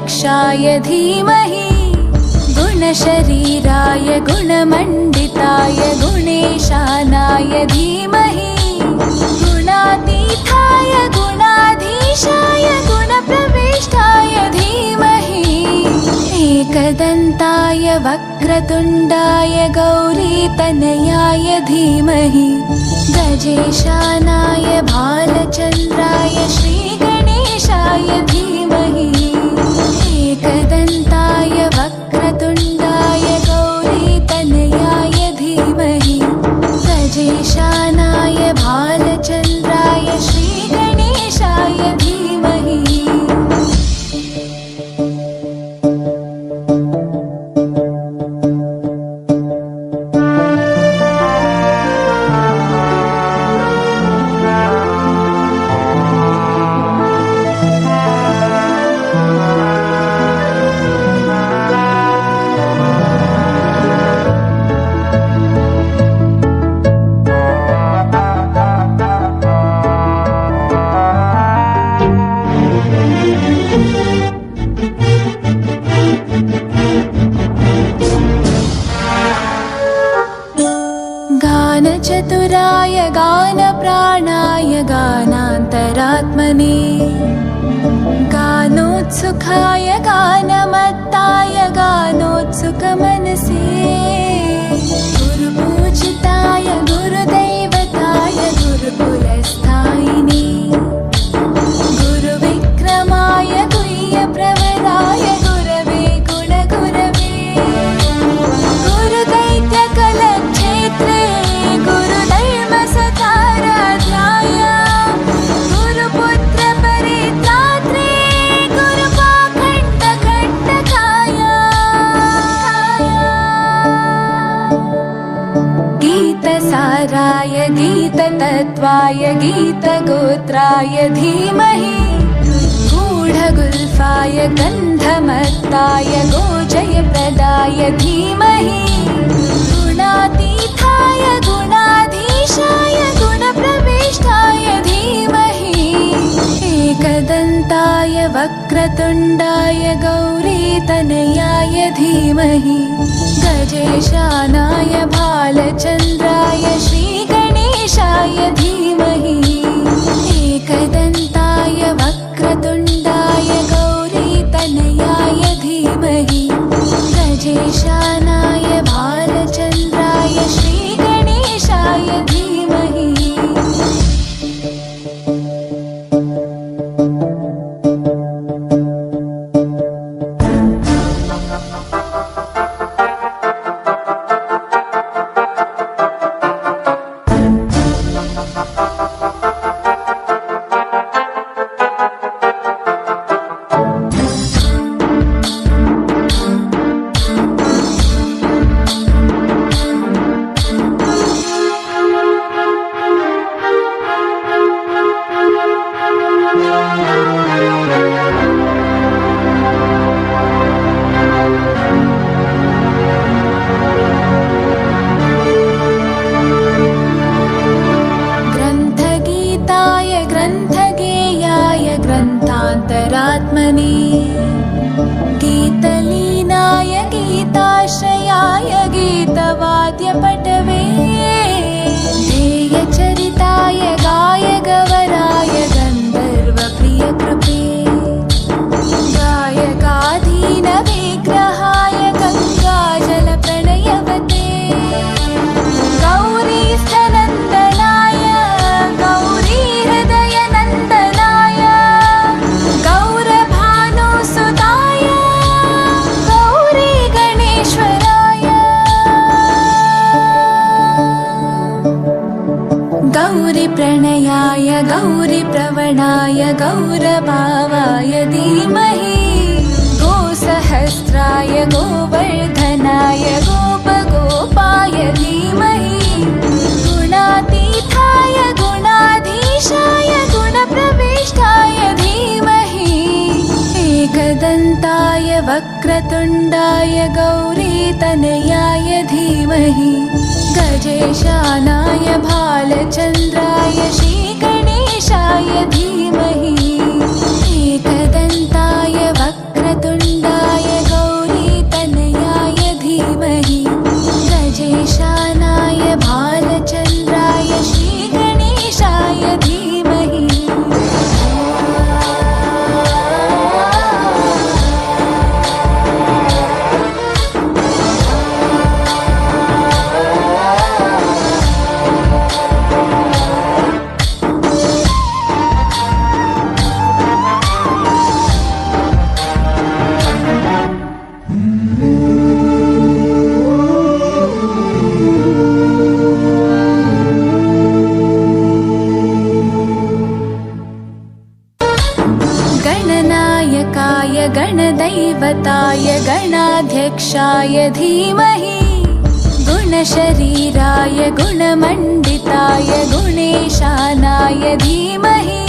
गजदक्षाय धीमहि गुणशरीराय गुणमण्डिताय गुणेशानाय धीमहि गुणातीताय गुणाधीशाय गुणप्रविष्टाय धीमहि एकदन्ताय वक्रतुण्डाय गौरीतनयाय धीमहि गजेशानाय भालचन्द्राय श्रीगणेशाय धीमहि एकदन्ताय वक्रतुण्डाय गौरीतनयाय धीमहि गजेशानाय भालचन्द्राय श्रीगणेशाय धीमहि गानचतुराय गानप्राणाय गानान्तरात्मने गानोत्सुकाय गानमत्ताय गानोत्सुकमनसे गुरुपूजिताय गुरुदैवताय गुरुकुलस्थायिने गुरुविक्रमाय गुह्यप्रवराय गुरवे गुणगुरवे गुरुदैत्यकलक्षेत्रे गुरुधर्मसताराध्याय गुरुपुत्रपरित्रात्रे गुरुपाखण्डखण्डकाय गीतसाराय गीततत्त्वाय गीतगोत्राय धीमहि गूढगुल्फाय गन्धमत्ताय गोजयप्रदाय धीमहि गुणातीताय गुणाधीशाय गुणप्रविष्टाय धीमहि एकदन्ताय वक्रतुण्डाय गौरीतनयाय धीमहि गजेशानाय भालचन्द्राय श्रीगणेशाय धीमहि एकदन्ताय वक्रतुण्डाय गौरीतनयाय धीमहि गजेशानाय भालचन्द्राय श्रीगणेशाय धीमहि ग्रन्थान्तरात्मने गीतलीनाय गीताश्रयाय गीतवाद्यपटवे ध्येयचरिताय गायगवराय गन्धर्वप्रियकृपे गायकाधीनविग्रहाय गङ्गाजलप्रणयवते गौरीस्थनन्दनाय गौरीहृदयनन्दनाय गौरभानुसुताय गौरीगणेश्वराय गौरीप्रणयाय गौरीप्रवणाय गौरभावाय धीमहि गोसहस्राय गोवर्धनाय गोपगोपाय धीमहि गुणातीताय गुणाधीशाय गुणप्रविष्टाय धीमहि एकदन्ताय वक्रतुण्डाय गौरीतनयाय धीमहि गजेशानाय भालचन्द्राय श्रीगणेशाय धीमहि एकदन्ताय वक्रतुण्डाय गजेशानाय भालचन्द्राय श्रीगणेशाय धीमहि गणनायकाय गणदैवताय गणाध्यक्षाय धीमहि गुणशरीराय गुणमण्डिताय गुणेशानाय धीमहि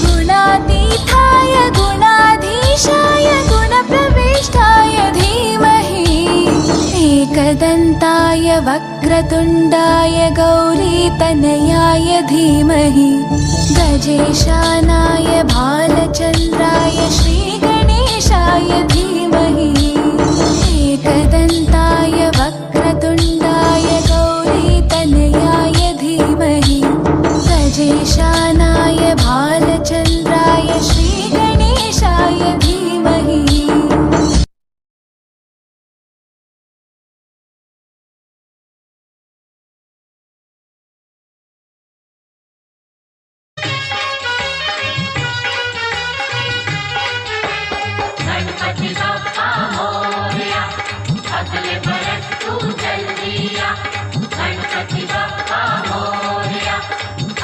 गुणातीताय गुणाधीशाय गुणप्रविष्टाय धीमहि एकदन्ताय वक्रतुण्डाय गौरीतनयाय धीमहि गजेशानाय भालचन्द्राय श्रीगणेशाय धीमहि एकदन्ताय वक्रतुण्डाय गौरीतनयाय धीमहि गजेशानाय भालचन्द्राय श्रीगणेशाय धीमहि अगले बरस तू जल्दी आ गणपति बप्पा मोरया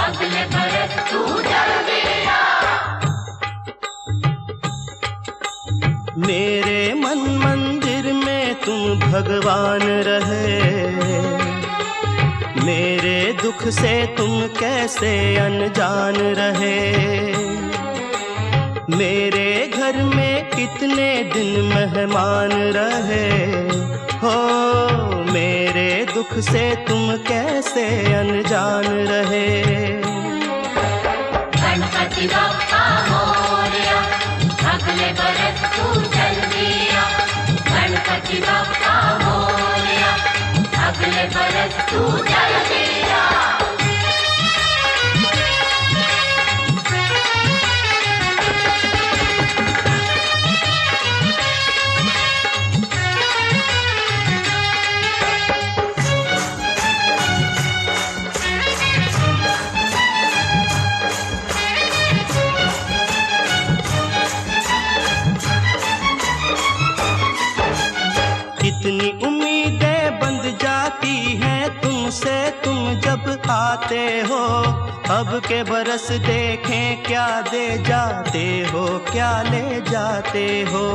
अगले बरस तू जल्दी आ। मेरे मन मंदिर में तुम भगवान रहे, मेरे दुख से तुम कैसे अनजान रहे। मेरे घर में कितने दिन मेहमान रहे हो, मेरे दुख से तुम कैसे अनजान रहे। गणपति बप्पा मोरया अगले बरस तू जल्दी आ गणपति बप्पा मोरया अगले बरस तू जल्दी आ। कितनी उम्मीदें बंध जाती हैं तुमसे तुम जब आते हो, अब के बरस देखें क्या दे जाते हो, क्या ले जाते हो।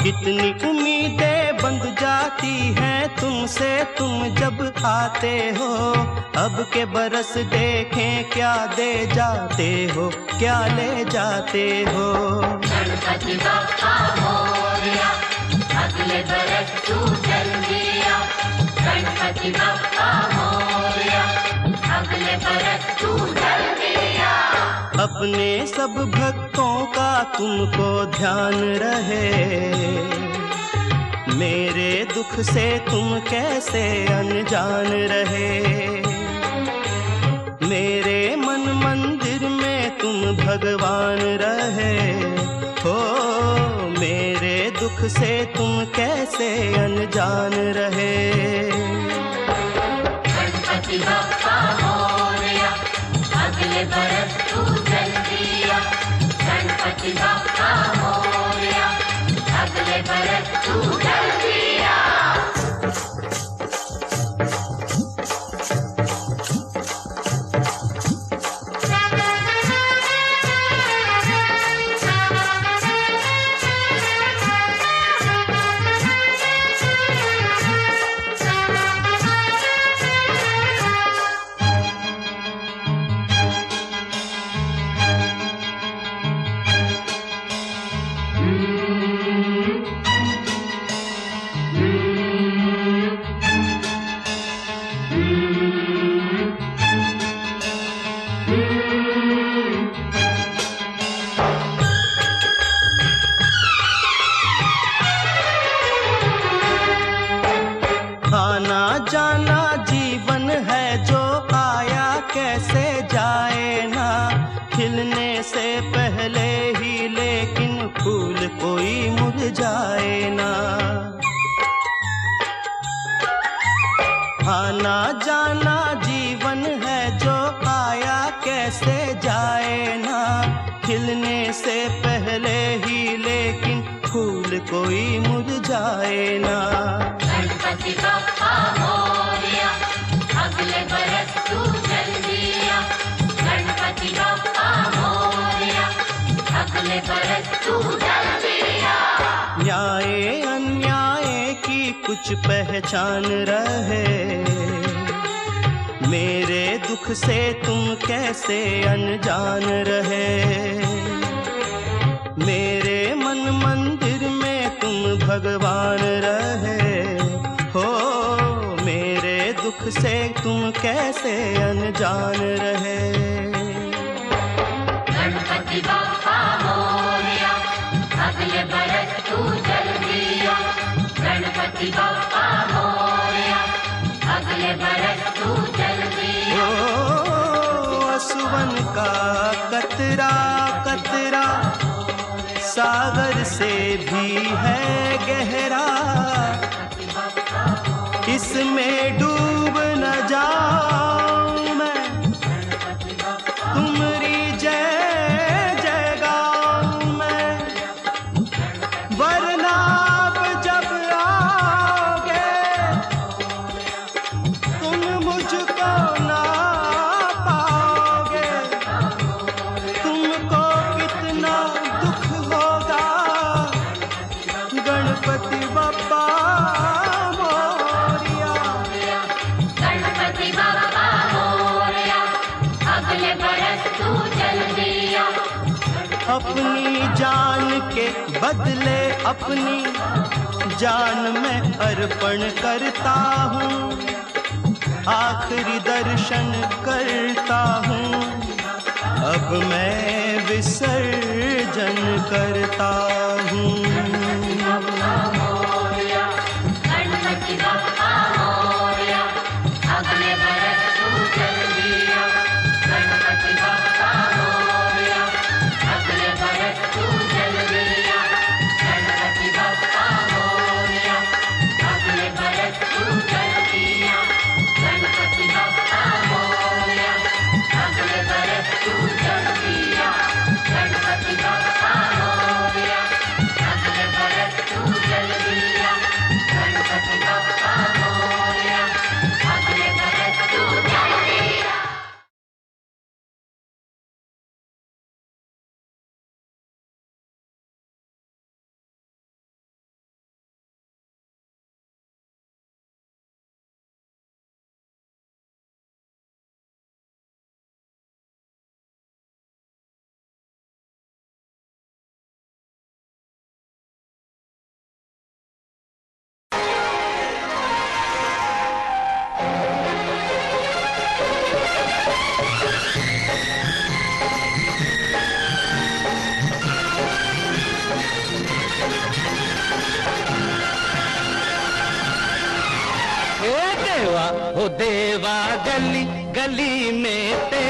कितनी उम्मीदें बंध जाती हैं तुमसे तुम जब आते हो, अब के बरस देखें क्या दे जाते हो, क्या ले जाते हो। गणपति बप्पा मोरया अगले बरस तू जल्दी आ गणपति बप्पा मोरया अगले बरस तू जल्दी आ। अपने सब भक्तों का तुमको ध्यान रहे, मेरे दुख से तुम कैसे अनजान रहे। मेरे मन मंदिर में तुम भगवान रहे हो, मेरे दुख से तुम कैसे अनजान रहे। गणपति बप्पा मोरया अगले बरस तू जल्दी आ गणपति बप्पा मोरया अगले बरस तू जल्दी आ। जाए ना। गणपति बप्पा मोरया, अगले बरस तू जल्दी आ। गणपति बप्पा मोरया, अगले बरस तू जल्दी आ। न्याय अन्याय की कुछ पहचान रहे, मेरे दुख से तुम कैसे अनजान रहे। मेरे मन मंदिर में तुम भगवान रहे हो, मेरे दुख से तुम कैसे अनजान रहे। गणपति बप्पा मोरया, अगले बरस तू जल्दी आ। गणपति बप्पा मोरया, अगले बरस तू जल्दी आ। असुवन का कतरा कतरा सागर से भी है गहरा, इसमें डूब न जाऊं मैं, तुम्हारी जय जय गाऊं मैं। वरना अब जब आओगे तुम मुझको ना पाओगे, तुमको कितना दुख होगा। गणपति बप्पा मोरया, गणपति बप्पा मोरया, अगले बरस तू जल्दी आ। अपनी जान के बदले अपनी जान मैं अर्पण करता हूँ, आखिरी दर्शन करता हूँ, अब मैं विसर्जन करता हूँ। गणपति बप्पा मोरया, अगले बरस तू जल्दी आ। गणपति बप्पा मोरया, अगले बरस तू जल्दी आ। गणपति बप्पा मोरया, अगले बरस तू जल्दी आ। गणपति बप्पा मोरया, अगले बरस तू जल्दी आ। गणपति बप्पा मोरया, अगले बरस तू जल्दी आ। गणपति बप्पा मोरया, अगले बरस तू जल्दी आ। हे देवा, ओ देवा, गली गली में तेरे